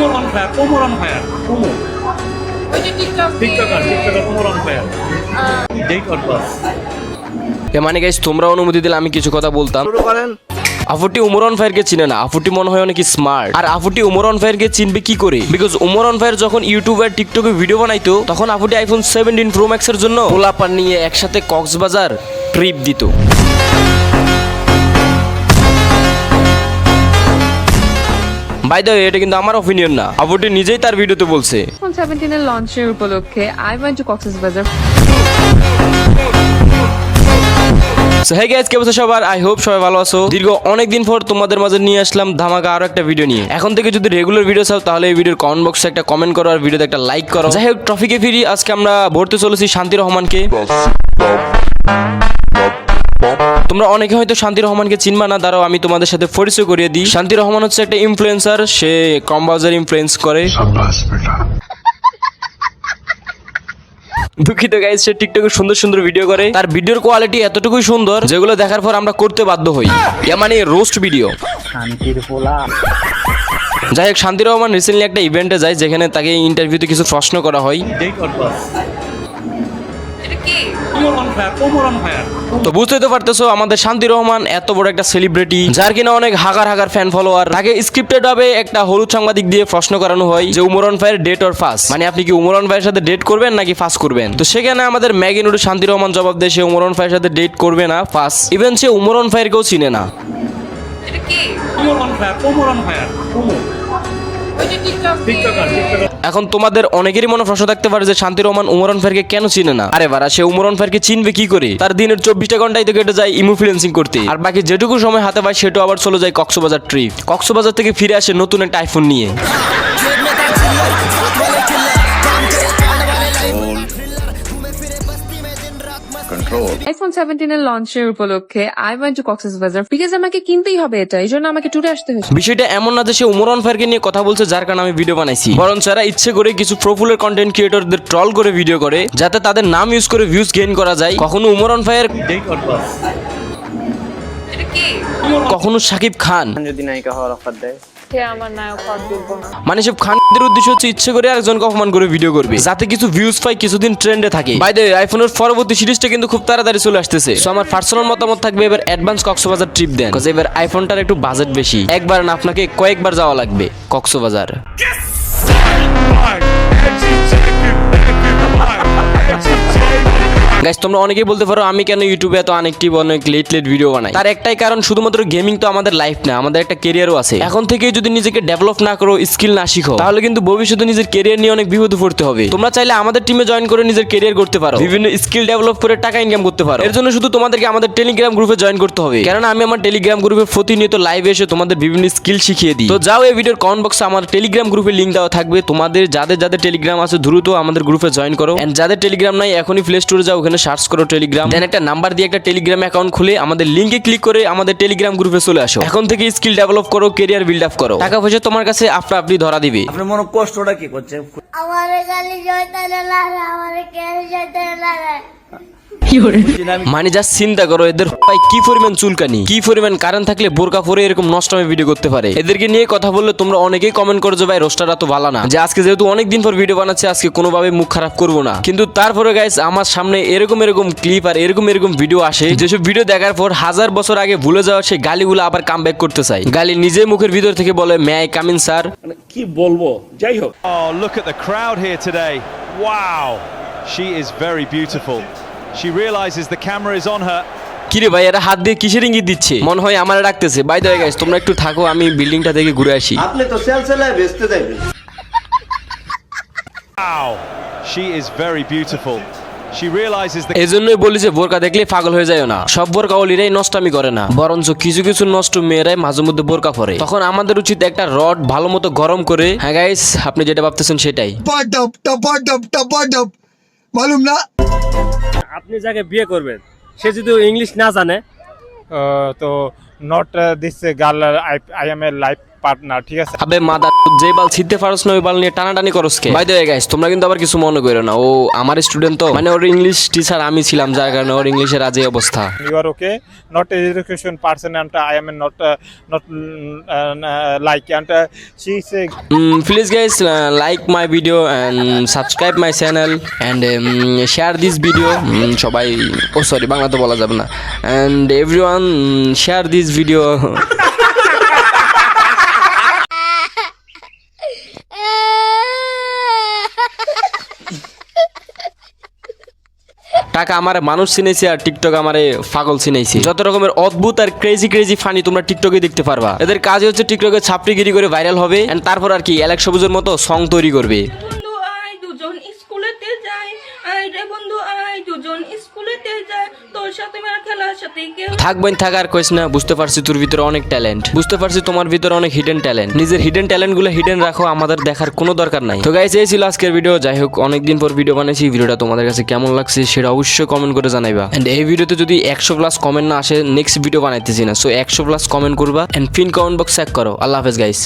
Umur on fire. Umur. ওই যে TikToker, Umur on fire. Date or pass? মানে guys তোমরা অনুমতি দিলে আমি কিছু কথা বলতাম। আফুটি উমর অন ফায়ারকে চিনে না। আফুটি মনে হয় অনেক স্মার্ট। আর আফুটি উমর অন ফায়ারকে চিনবে কি করে? বিকজ উমর অন ফায়ার যখন ইউটিউব আর টিকটকে ভিডিও বানাইতো তখন আফুটি আইফোন 17 প্রো ম্যাক্স এর জন্য পোলাপান নিয়ে একসাথে কক্সবাজার ট্রিপ দিত। বাই দ্য ওয়ে এটা কিন্তু আমার অপিনিয়ন না, আফুটি নিজেই তার ভিডিওতে বলছে। iPhone 17 এর লঞ্চের উপলক্ষে I went to Cox's Bazar. So hey guys, কি অবস্থা সবার? আই হোপ সবাই ভালো আছো। দীর্ঘ অনেকদিন পর তোমাদের মাঝে নিয়ে আসলাম ধামাকা আরো একটা ভিডিও নিয়ে। এখন থেকে যদি রেগুলার ভিডিও চাও তাহলে এই ভিডিওর কমেন্ট বক্সে একটা কমেন্ট করো আর ভিডিওতে একটা লাইক করো। যাই হোক, টপিকে ফিরি। আজকে আমরা ভর্তি চলেছি শান্তি রহমানকে। তোমরা অনেকে হয়তো শান্তি রহমানকে চিনবা না, দাঁড়াও আমি তোমাদের সাথে পরিচয় করিয়ে দিই। শান্তি রহমান হচ্ছে একটা ইনফ্লুয়েন্সার, সে কম বাজার ইনফ্লুয়েন্স করে। দুঃখিত গাইস, সে টিকটকে সুন্দর সুন্দর ভিডিও করে। তার ভিডিওর কোয়ালিটি এতটুকুই সুন্দর যেগুলো দেখার পর আমরা করতে বাধ্য হই, মানে রোস্ট ভিডিও। যাই হোক, শান্তি রহমান রিসেন্টলি একটা ইভেন্টে যায় যেখানে তাকে ইন্টারভিউতে কিছু প্রশ্ন করা হয়। Date or pass? এটা কি? Umur on fire. তো বুঝতেই তো পারতেছো আমাদের শান্তি রহমান এত বড় একটা সেলিব্রিটি, যার কিনা অনেক হাজার হাজার ফ্যান ফলোয়ার। তাকে স্ক্রিপ্টেড ভাবে একটা হলুদ সাংবাদিক দিয়ে প্রশ্ন করানো হয় যে উমর অন ফায়ার ডেট অর ফাস, মানে আপনি কি উমর অন ফায়ারের সাথে ডেট করবেন নাকি ফাস করবেন? তো সেখানে আমাদের ম্যাগিনুডু শান্তি রহমান জবাব দেয় সে উমর অন ফায়ারের সাথে ডেট করবে না, ফাস। ইভেন সে উমর অন ফায়ারকেও চিনে না। এটা কি? Umur on fire. Umur. ওই যে TikToker. এখন তোমাদের অনেকেরই মনে প্রশ্ন থাকতে পারে যে শান্তি রহমান উমর অন ফায়ারকে কেন চিনে না? আরে বারা, সে উমর অন ফায়ারকে চিনবে কি করে? তার দিনের 24টা ঘন্টায় তো কেটে যায় ইনফ্লুয়েন্সিং করতে, আর বাকি যেটুকু সময় হাতে পায় সেটাও আবার চলে যায় কক্সবাজার ট্রিপ। কক্সবাজার থেকে ফিরে আসে নতুন একটা আইফোন নিয়ে। iPhone 17 এর লঞ্চের উপলক্ষে I went to Cox's Bazar because আমাকে কিনতেই হবে এটা, এই জন্য আমাকে ট্যুরে আসতে হয়েছে। বিষয়টা এমন না যে সে উমর অন ফায়ারকে নিয়ে কথা বলছে যার কারণে আমি ভিডিও বানাইছি, বরং যারা ইচ্ছে করে কিছু প্রপুলার কন্টেন্ট ক্রিয়েটরদের ট্রল করে ভিডিও করে যাতে তাদের নাম ইউজ করে ভিউজ গেইন করা যায়। কখনো Umar on fire, Date or pass? এটা কি? কখনো শাকিব খান, যদি নায়িকা হওয়ার অফার দেয়, সে আমার নায়ক হওয়ার যোগ্য না। মানে সব খানদের উদ্দেশ্য হচ্ছে ইচ্ছে করে একজনকে অপমান করে ভিডিও করবে যাতে কিছু ভিউজ পায়, কিছুদিন ট্রেন্ডে থাকে। বাই দ্য ওয়ে, আইফোনের পরবর্তী সিরিজটা কিন্তু খুব তাড়াতাড়ি চলে আসতেছে। সো আমার পার্সোনাল মতামত থাকবে এবার অ্যাডভান্স কক্সবাজার ট্রিপ দেন, বিকজ এবার আইফোনটার একটু বাজেট বেশি। একবার না, আপনাকে কয়েকবার যাওয়া লাগবে কক্সবাজার। গাইস, তোমরা অনেকেই বলতে পারো আমি কেন ইউটিউবে এত আনএক্টিভ, অনেক লেট ভিডিও বানাই। তার একটাই কারণ, শুধুমাত্র গেমিং তো আমাদের লাইফ না, আমাদের একটা ক্যারিয়ারও আছে। এখন থেকেই যদি নিজেকে ডেভেলপ না করো, স্কিল না শিখো, তাহলে কিন্তু ভবিষ্যতে নিজের ক্যারিয়ার নিয়ে অনেক বিপদে পড়তে হবে। তোমরা চাইলে আমাদের টিমে জয়েন করে নিজের ক্যারিয়ার করতে পারো, বিভিন্ন স্কিল ডেভেলপ করে টাকা ইনকাম করতে পারো। এর জন্য শুধু তোমাদেরকে আমাদের টেলিগ্রাম গ্রুপে জয়েন করতে হবে, কারণ আমি আমার টেলিগ্রাম গ্রুপে প্রতিনিয়ত লাইভে এসে তোমাদের বিভিন্ন স্কিল শিখিয়ে দিই। তো যাও, এই ভিডিওর কমেন্ট বক্সে আমার টেলিগ্রাম গ্রুপের লিংক দেওয়া থাকবে। তোমাদের যাদের যাদের টেলিগ্রাম আছে দ্রুত আমাদের গ্রুপে জয়েন করো, এন্ড যাদের টেলিগ্রাম নাই এখনই প্লে স্টোরে যাও, ওখানে সার্চ করো টেলিগ্রাম, দেন একটা নাম্বার দিয়ে একটা টেলিগ্রাম অ্যাকাউন্ট খুলে আমাদের লিংকে ক্লিক করে আমাদের টেলিগ্রাম গ্রুপে চলে আসো। এখন থেকে স্কিল ডেভেলপ করো, ক্যারিয়ার বিল্ড আপ করো, টাকা পয়সা তোমার কাছে আপনি ধরা দিবে। আপনার মনে কষ্টটা কি করছে? আমারে গালি জয়তারে লাগে, আমারে কেন জয়তারে লাগে? মানে যা চিন্তা করো, এদের ভাই কি পরিমাণ চুলকানি, কি পরিমাণ কারেন্ট থাকলে বোরকা পরে এরকম নষ্টমে ভিডিও করতে পারে। এদেরকে নিয়ে কথা বললে তোমরা অনেকেই কমেন্ট করো যে ভাই রোস্টাররা তো ভালো না, যে আজকে যেহেতু অনেকদিন পর ভিডিও বানাচ্ছে আজকে কোনোভাবে মুখ খারাপ করবো না। কিন্তু তারপরে গাইস, আমার সামনে এরকম ক্লিপ আর এরকম ভিডিও আসে, যেসব ভিডিও দেখার পর 1000 বছর আগে ভুলে যাওয়া সেই গালিগুলো আবার কাম ব্যাক করতে চাই। গালি নিজে মুখের ভিতর থেকে বলে may I come in sir. কি বলবো, যাই হোক। Oh, look at the crowd here today. Wow. She is very beautiful. She realizes the camera is on her. কিরে ভাই, এরা হাত দিয়ে কিসের ইঙ্গিত দিচ্ছে? মনে হয় আমার ডাকতেছে। বাই দ্য ওয়ে গাইস, তোমরা একটু থাকো, আমি বিল্ডিংটা থেকে ঘুরে আসি। আপনি তো সেলসেলায় বেচতে যাবেন। Wow. She is very beautiful. She realizes the এই জন্যই বলি যে বোরকা দেখলে পাগল হয়ে যায় না। সব বোরকা ওলিরাই নষ্টামি করে না, বরঞ্চ কিছু কিছু নষ্ট মেয়েরাই মাঝে মধ্যে বোরকা পরে। তখন আমাদের উচিত একটা রড ভালো মতো গরম করে, হ্যাঁ গাইস আপনি যেটা ভাবতেছেন সেটাই। মালুম না, আপনি যাকে বিয়ে করবেন সে যদি ইংলিশ না জানে তো not this girl, I am a life partner, ঠিক আছে? আবে মাদার, যে বাল ছিটতে পারস না ওই বাল নিয়ে টানাটানি করস কে? বাই দ্য ওয়ে গাইস, তোমরা কিন্তু আবার কিছু মনে করো না, ও আমার স্টুডেন্ট তো, মানে ওর ইংলিশ টিচার আমি ছিলাম, যার কারণে ওর ইংলিশের আজ এই অবস্থা। You are okay, not an education person, and I am not like, and she say Please guys, like my video and subscribe my channel and share this video. সবাই ও সরি বাংলা তো বলা যাবে না, and everyone share this video. টাকা আমারে মানুষ চিনেছে আর TikTok আমারে পাগল চিনেছে। যত রকমের অদ্ভুত আর ক্রেজি ফানি তোমরা টিকটকে দেখতে পারবা। এদের কাজ হচ্ছে টিকটকে ছাপড়িগিরি করে ভাইরাল হবে এন্ড তারপর আর কি অ্যালেক্স সবুজের মতো সং তৈরি করবে। বন্ধু আয় দুজন স্কুলেতে যাই, আয় রে বন্ধু আয় দুজন স্কুলেতে যাই, তোর সাথে আমার খেলার সাথে কেউ থাকবেন থাকার কইস না, বুঝতে পারছি তোর ভিতরে অনেক ট্যালেন্ট, বুঝতে পারছি তোমার ভিতরে অনেক হিডেন ট্যালেন্ট। নিজের হিডেন ট্যালেন্ট গুলো হিডেন রাখো, আমাদের দেখার কোনো দরকার নাই। তো গাইস এই ছিল আজকের ভিডিও। যাই হোক অনেকদিন পর ভিডিও বানাইছি, ভিডিওটা তোমাদের কাছে কেমন লাগছে সেটা অবশ্যই কমেন্ট করে জানাইবা। এন্ড এই ভিডিওতে যদি 100+ কমেন্ট না আসে নেক্সট ভিডিও বানাইতেছি না, সো 100+ কমেন্ট করবা and pin comment box check করো। আল্লাহ হাফেজ গাইস।